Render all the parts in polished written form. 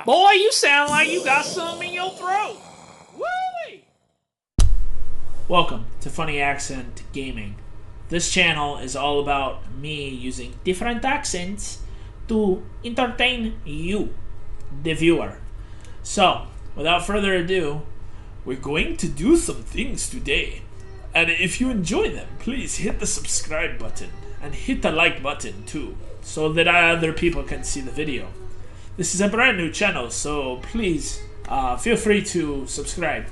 Boy, you sound like you got something in your throat. Woo-wee. Welcome to Funny Accent Gaming. This channel is all about me using different accents to entertain you, the viewer. So, without further ado, we're going to do some things today. And if you enjoy them, please hit the subscribe button and hit the like button too, so that other people can see the video. This is a brand new channel, so please feel free to subscribe.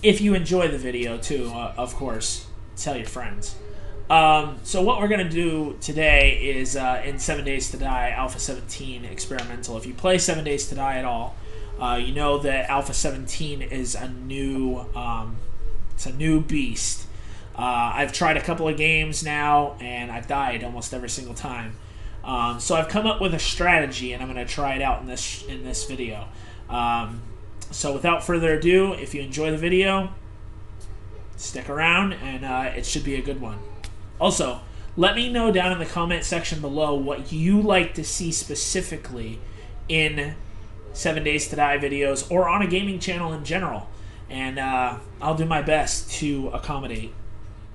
If you enjoy the video too, of course, tell your friends. So what we're going to do today is in 7 Days to Die Alpha 17 Experimental. If you play 7 Days to Die at all, you know that Alpha 17 is a new, it's a new beast. I've tried a couple of games now, and I've died almost every single time. So I've come up with a strategy, and I'm going to try it out in this video. So without further ado, if you enjoy the video, stick around, and it should be a good one. Also, let me know down in the comment section below what you like to see specifically in 7 Days to Die videos or on a gaming channel in general, and I'll do my best to accommodate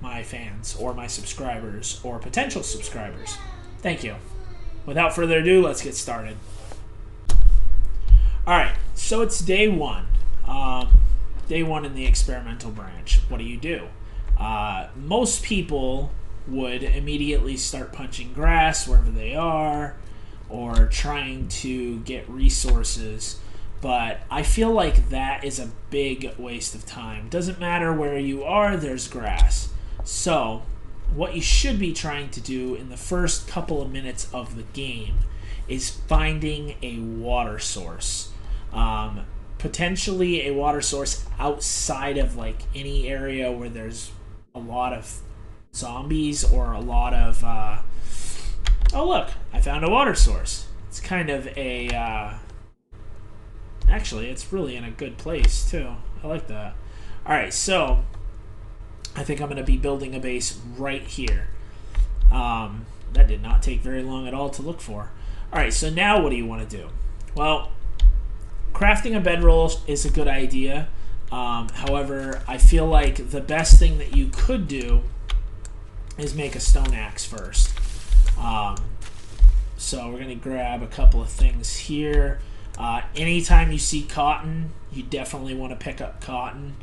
my fans or my subscribers or potential subscribers. Thank you. Without further ado, let's get started. Alright, so it's day one. Day one in the experimental branch. What do? Most people would immediately start punching grass wherever they are, or trying to get resources, but I feel like that is a big waste of time. Doesn't matter where you are, there's grass. So what you should be trying to do in the first couple of minutes of the game is finding a water source. Potentially a water source outside of like any area where there's a lot of zombies or a lot of oh look, I found a water source. It's kind of a actually it's really in a good place too. I like that. Alright, so I think I'm going to be building a base right here. That did not take very long at all to look for. Alright, so now what do you want to do? Well, crafting a bedroll is a good idea. However, I feel like the best thing that you could do is make a stone axe first. So we're going to grab a couple of things here. Anytime you see cotton, you definitely want to pick up cotton.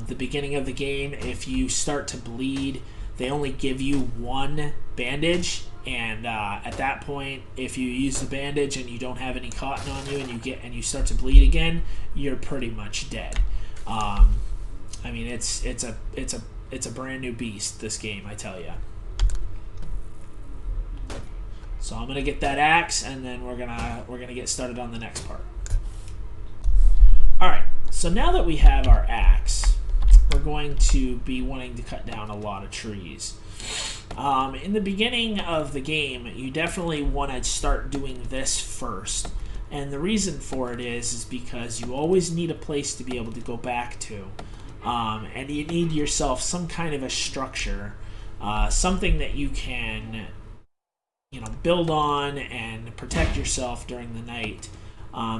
The beginning of the game, if you start to bleed, they only give you one bandage, and at that point, if you use the bandage and you don't have any cotton on you, and you start to bleed again, you're pretty much dead. I mean, it's a brand new beast, this game, I tell you. So I'm gonna get that axe, and then we're gonna get started on the next part. All right. So now that we have our axe, we're going to be wanting to cut down a lot of trees. In the beginning of the game, you definitely want to start doing this first. And the reason for it is because you always need a place to be able to go back to. And you need yourself some kind of a structure, something that you can, build on and protect yourself during the night.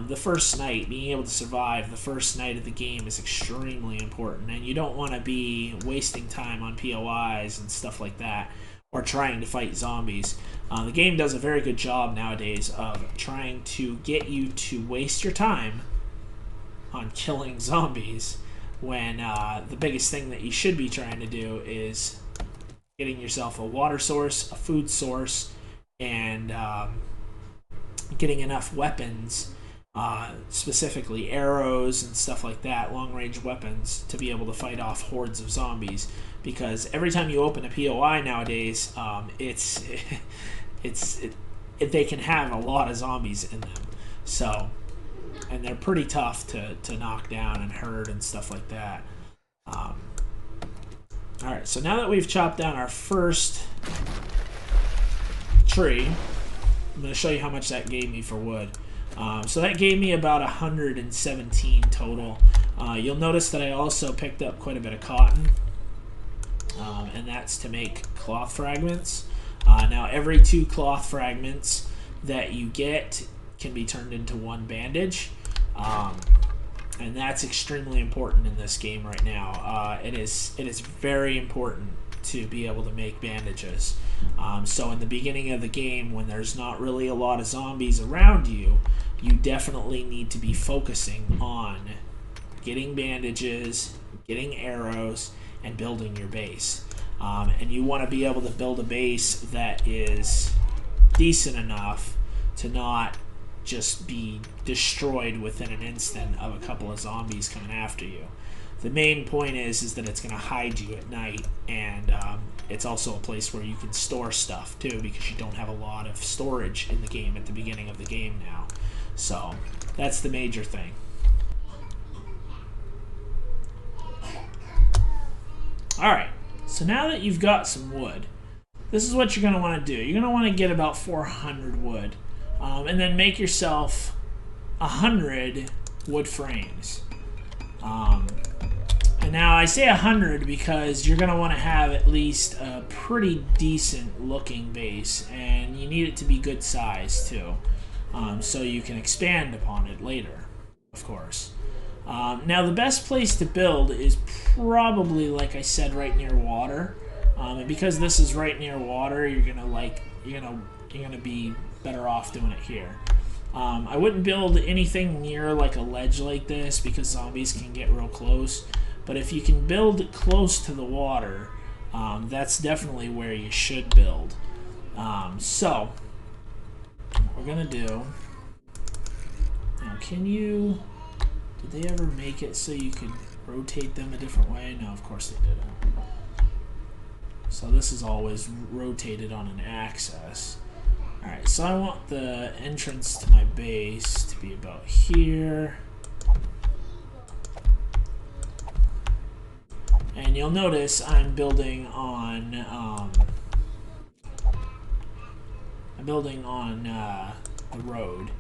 The first night, being able to survive the first night of the game is extremely important, and you don't want to be wasting time on POIs and stuff like that, or trying to fight zombies. The game does a very good job nowadays of trying to get you to waste your time on killing zombies, when the biggest thing that you should be trying to do is getting yourself a water source, a food source, and getting enough weapons, specifically arrows and stuff like that, long-range weapons, to be able to fight off hordes of zombies. Because every time you open a POI nowadays, they can have a lot of zombies in them. So, and they're pretty tough to knock down and hurt and stuff like that. Alright, so now that we've chopped down our first tree, I'm going to show you how much that gave me for wood. So that gave me about 117 total. You'll notice that I also picked up quite a bit of cotton, and that's to make cloth fragments. Now every 2 cloth fragments that you get can be turned into 1 bandage. And that's extremely important in this game right now. It is very important to be able to make bandages. So in the beginning of the game, when there's not really a lot of zombies around you, you definitely need to be focusing on getting bandages, getting arrows, and building your base. And you want to be able to build a base that is decent enough to not just be destroyed within an instant of a couple of zombies coming after you. The main point is that it's going to hide you at night, and it's also a place where you can store stuff too, because you don't have a lot of storage in the game at the beginning of the game now. So that's the major thing. Alright, so now that you've got some wood, this is what you're going to want to do. You're going to want to get about 400 wood, and then make yourself 100 wood frames. And now I say 100 because you're going to want to have at least a pretty decent looking base, and you need it to be good size too, so you can expand upon it later, of course. Now the best place to build is probably, like I said, right near water. And because this is right near water, you're gonna be better off doing it here. I wouldn't build anything near like a ledge like this because zombies can get real close. But if you can build close to the water, that's definitely where you should build. So what we're gonna do now, did they ever make it so you could rotate them a different way? No, of course they didn't. So this is always rotated on an axis. Alright, so I want the entrance to my base to be about here. And you'll notice I'm building on the road.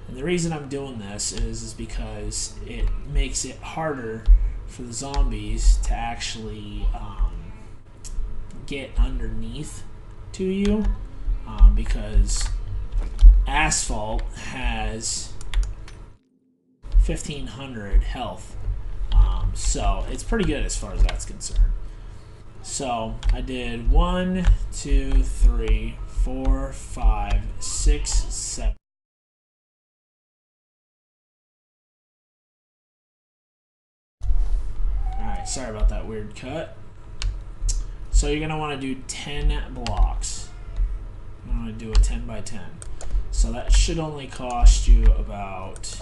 And the reason I'm doing this is because it makes it harder for the zombies to actually get underneath to you, because asphalt has 1500 health, so it's pretty good as far as that's concerned. So I did 1, 2, 3, 4, 5, 6, 7. Alright, sorry about that weird cut. So you're going to want to do 10 blocks. I'm going to do a 10 by 10. So that should only cost you about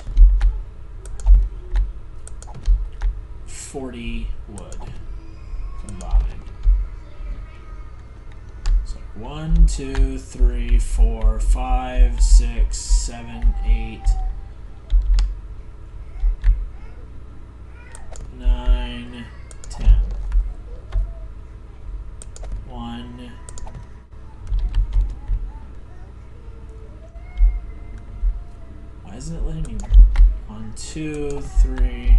40 wood combined. So 1, 2, 3, 4, 5, 6, 7, 8, 9, 10. 1, why isn't it letting me? 1, 2, 3.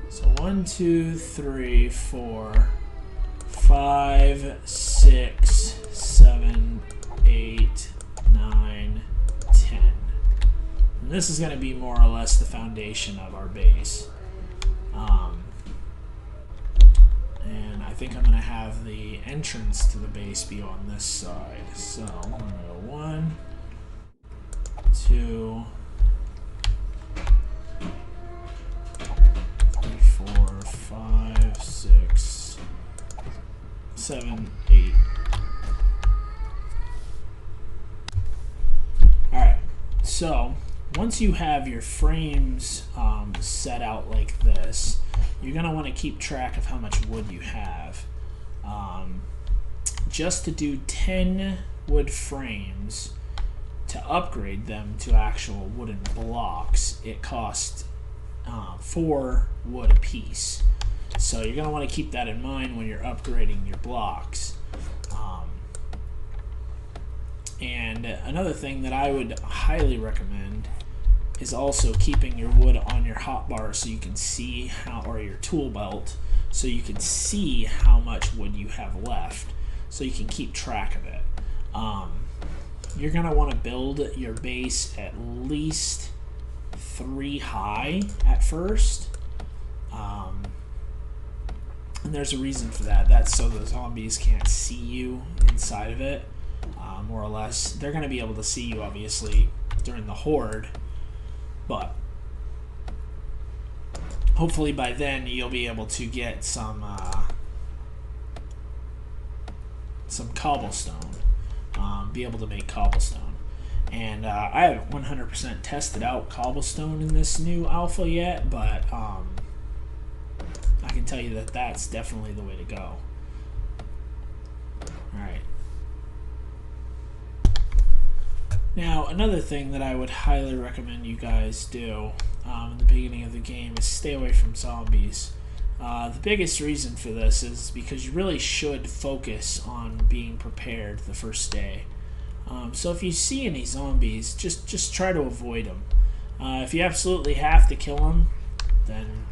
So 1, 2, 3, 4, 5, 6, 7, 8, 9, 10. And this is going to be more or less the foundation of our base. And I think I'm going to have the entrance to the base be on this side. So I'm going to go 1, 2, 3, 4, 5, 6, 7, 8. Alright, so once you have your frames set out like this, you're going to want to keep track of how much wood you have. Just to do 10 wood frames, to upgrade them to actual wooden blocks, it costs 4 wood a piece. So you're going to want to keep that in mind when you're upgrading your blocks. And another thing that I would highly recommend is also keeping your wood on your hotbar so you can see how, or your tool belt, so you can see how much wood you have left, so you can keep track of it. you're going to want to build your base at least 3 high at first. And there's a reason for that. That's so the zombies can't see you inside of it, more or less. They're going to be able to see you, obviously, during the horde, but hopefully by then you'll be able to get some cobblestone, be able to make cobblestone. And I haven't 100% tested out cobblestone in this new alpha yet, but I can tell you that that's definitely the way to go. Alright. Now, another thing that I would highly recommend you guys do in the beginning of the game is stay away from zombies. The biggest reason for this is because you really should focus on being prepared the first day. So if you see any zombies, just try to avoid them. If you absolutely have to kill them, then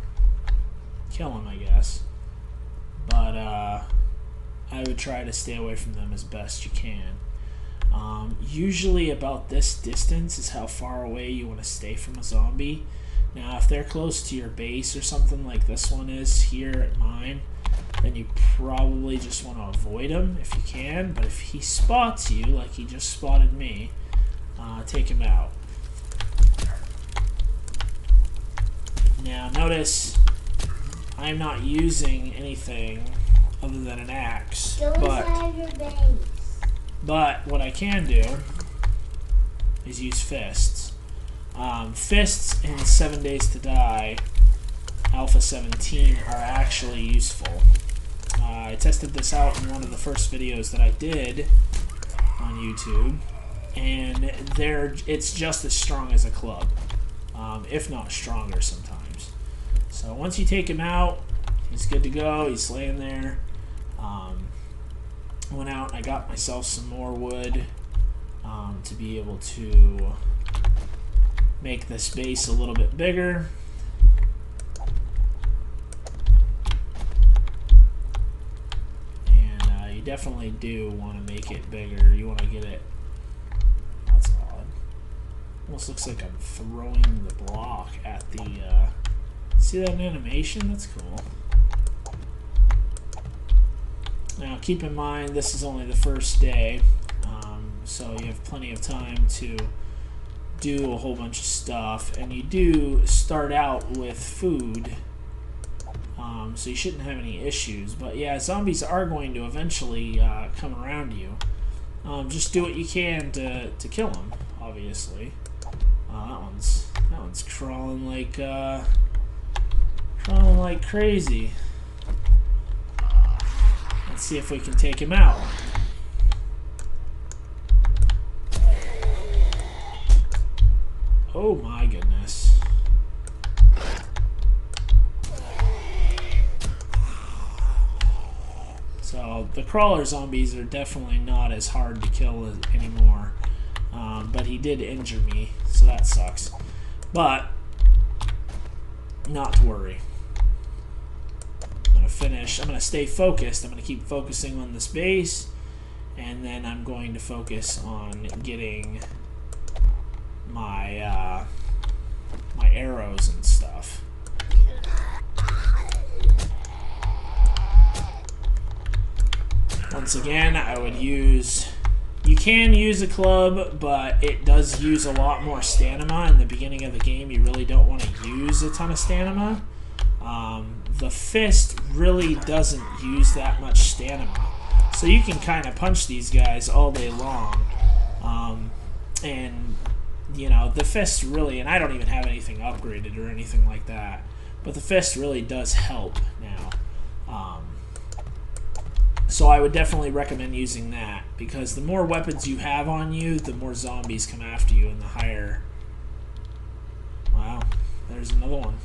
kill them, I guess. But I would try to stay away from them as best you can. Usually about this distance is how far away you want to stay from a zombie. Now, if they're close to your base or something like this one is here at mine, then you probably just want to avoid him if you can. But if he spots you, like he just spotted me, take him out. Now, notice I'm not using anything other than an axe. Go inside your base. But what I can do is use fists. Fists in 7 Days to Die Alpha 17 are actually useful. I tested this out in one of the first videos that I did on YouTube, and it's just as strong as a club, if not stronger sometimes. So once you take him out, he's good to go. He's laying there. Went out and I got myself some more wood to be able to make this base a little bit bigger. And you definitely do want to make it bigger. You want to get it... That's odd. Almost looks like I'm throwing the block at the... See that animation? That's cool. Now keep in mind this is only the first day, so you have plenty of time to do a whole bunch of stuff, and you do start out with food, so you shouldn't have any issues. But yeah, zombies are going to eventually come around you. Just do what you can to kill them, obviously. That one's crawling like crazy. Let's see if we can take him out. Oh my goodness. So the crawler zombies are definitely not as hard to kill anymore. But he did injure me, so that sucks. But not to worry. I'm going to stay focused. I'm going to keep focusing on this base, and then I'm going to focus on getting my my arrows and stuff. Once again, I would use... You can use a club, but it does use a lot more stamina. In the beginning of the game, you really don't want to use a ton of stamina. The fist really doesn't use that much stamina, so you can kind of punch these guys all day long, and you know, the fist really, and I don't even have anything upgraded or anything like that, but the fist really does help now. So I would definitely recommend using that, because the more weapons you have on you, the more zombies come after you, and the higher... Wow, there's another one.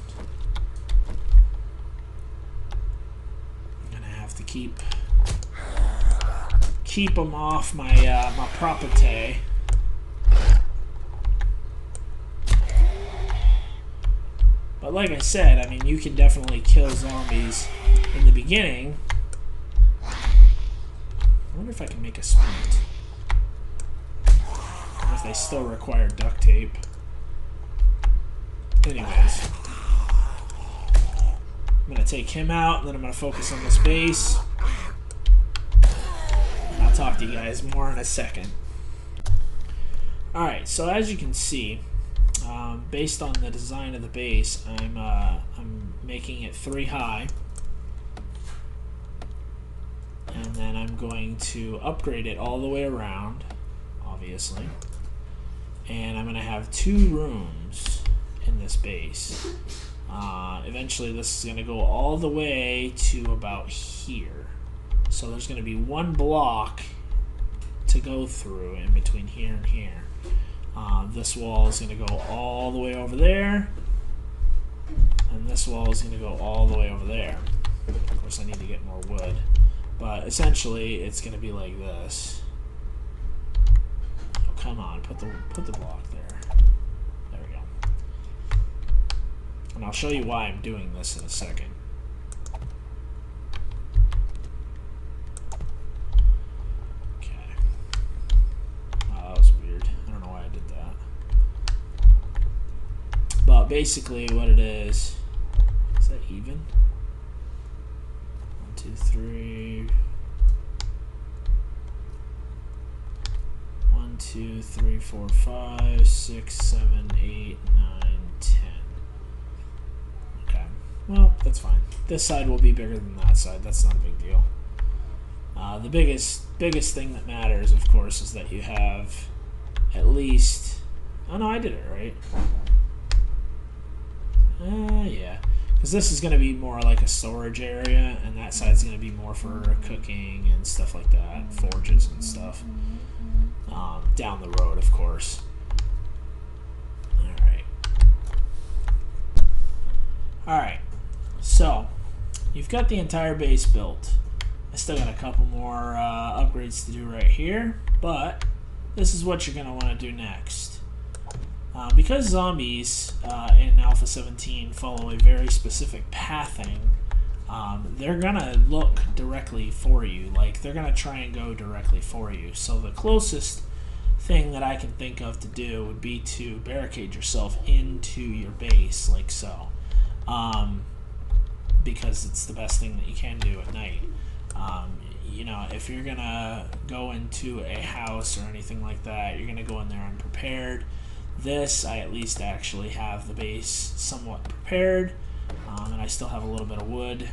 To keep them off my my property. But like I said, I mean, you can definitely kill zombies in the beginning. I wonder if I can make a sprint. if they still require duct tape. Anyways, I'm going to take him out, and then I'm going to focus on this base. And I'll talk to you guys more in a second. Alright, so as you can see, based on the design of the base, I'm making it 3 high. And then I'm going to upgrade it all the way around, obviously. And I'm going to have 2 rooms in this base. Eventually this is going to go all the way to about here. So there's going to be 1 block to go through in between here and here. This wall is going to go all the way over there. And this wall is going to go all the way over there. Of course I need to get more wood. But essentially, it's going to be like this. Oh, come on, put the block there. There we go. And I'll show you why I'm doing this in a second. Okay. Oh, that was weird. I don't know why I did that. But basically, what it is that even? 1, 2, 3. 1, 2, 3, 4, 5, 6, 7, 8, 9, 10. Okay. Well, that's fine. This side will be bigger than that side. That's not a big deal. The biggest thing that matters, of course, is that you have at least. Oh no, I did it right. Yeah. Because this is going to be more like a storage area, and that side's going to be more for cooking and stuff like that, forges and stuff. Down the road, of course. Alright. Alright. So, you've got the entire base built. I still got a couple more upgrades to do right here, but this is what you're going to want to do next. Because zombies in Alpha 17 follow a very specific pathing, they're gonna look directly for you. Like, they're gonna try and go directly for you. So the closest thing that I can think of to do would be to barricade yourself into your base, like so. Because it's the best thing that you can do at night. You know, if you're gonna go into a house or anything like that, you're gonna go in there unprepared. This, I at least actually have the base somewhat prepared, and I still have a little bit of wood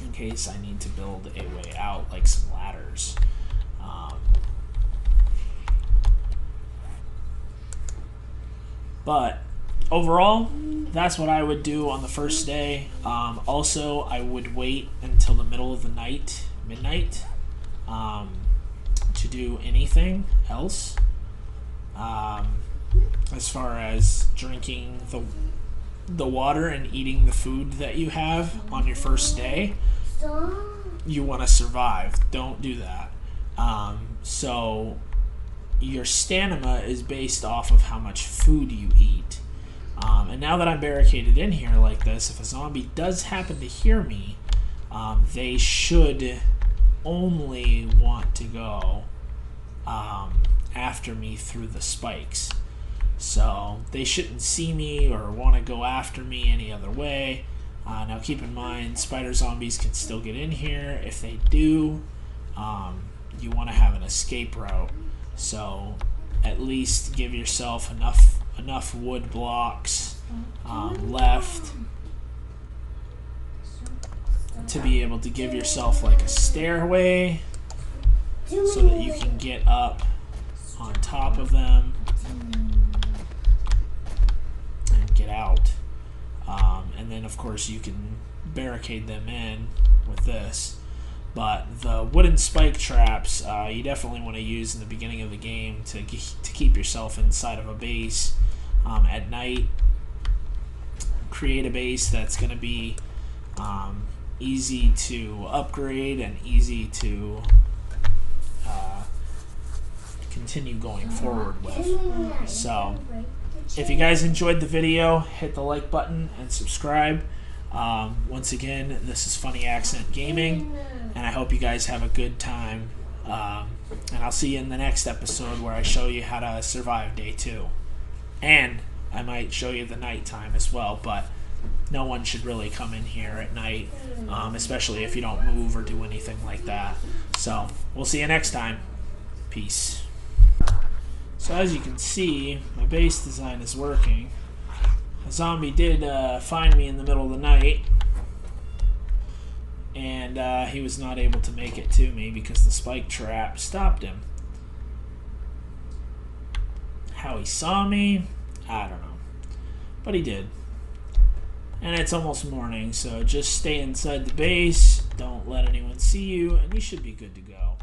in case I need to build a way out, like some ladders. But overall, that's what I would do on the first day. Also, I would wait until the middle of the night, midnight, to do anything else. As far as drinking the water and eating the food that you have on your first day, you want to survive. Don't do that. So your stamina is based off of how much food you eat. And now that I'm barricaded in here like this, if a zombie does happen to hear me, they should only want to go after me through the spikes. So they shouldn't see me or want to go after me any other way. Now keep in mind, spider zombies can still get in here. If they do, you want to have an escape route. So at least give yourself enough wood blocks left to be able to give yourself like a stairway so that you can get up on top of them and get out. And then of course you can barricade them in with this. But the wooden spike traps you definitely want to use in the beginning of the game to keep yourself inside of a base at night. Create a base that's going to be easy to upgrade and easy to continue going forward with. So if you guys enjoyed the video, hit the like button and subscribe. Once again, this is Funny Accent Gaming, and I hope you guys have a good time And I'll see you in the next episode where I show you how to survive day 2. And I might show you the nighttime as well, but no one should really come in here at night, especially if you don't move or do anything like that. So, we'll see you next time. Peace. So as you can see, my base design is working. A zombie did find me in the middle of the night, and he was not able to make it to me because the spike trap stopped him. How he saw me, I don't know. But he did. And it's almost morning, so just stay inside the base, don't let anyone see you, and you should be good to go.